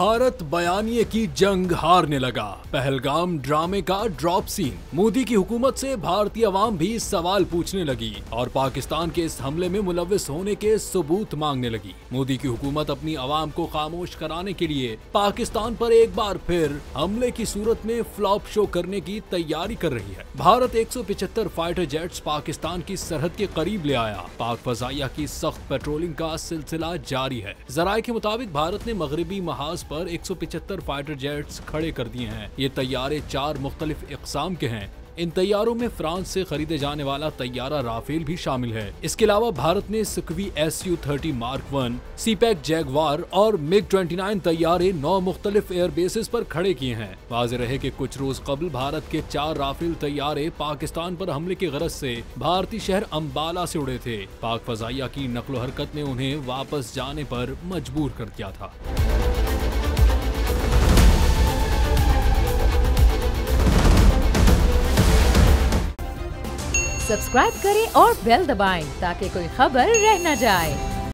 भारत बयानिए की जंग हारने लगा। पहलगाम ड्रामे का ड्रॉप सीन। मोदी की हुकूमत से भारतीय अवाम भी सवाल पूछने लगी और पाकिस्तान के इस हमले में मुलव्विस होने के सबूत मांगने लगी। मोदी की हुकूमत अपनी अवाम को खामोश कराने के लिए पाकिस्तान पर एक बार फिर हमले की सूरत में फ्लॉप शो करने की तैयारी कर रही है। भारत 175 फाइटर जेट्स पाकिस्तान की सरहद के करीब ले आया। पाक फजाइया की सख्त पेट्रोलिंग का सिलसिला जारी है। जराये के मुताबिक भारत ने मगरबी महाज पर 175 फाइटर जेट्स खड़े कर दिए हैं। ये तैयारे 4 मुख्तलिफ इक़साम के हैं। इन तैयारों में फ्रांस से खरीदे जाने वाला तैयारा राफेल भी शामिल है। इसके अलावा भारत ने Sukhoi Su-30 Mark 1, CPEC Jaguar और MiG-29 तैयारे 9 मुख्तलिफ एयरबेसेस पर खड़े किए हैं। वाज़ेह रहे कि कुछ रोज कबल भारत के 4 राफेल तैयारे पाकिस्तान पर हमले की गरज से भारतीय शहर अम्बाला से उड़े थे। पाक फजाइया की नक्लो हरकत ने उन्हें वापस जाने पर मजबूर कर दिया था। सब्सक्राइब करें और बेल दबाएं ताकि कोई खबर रह न जाए।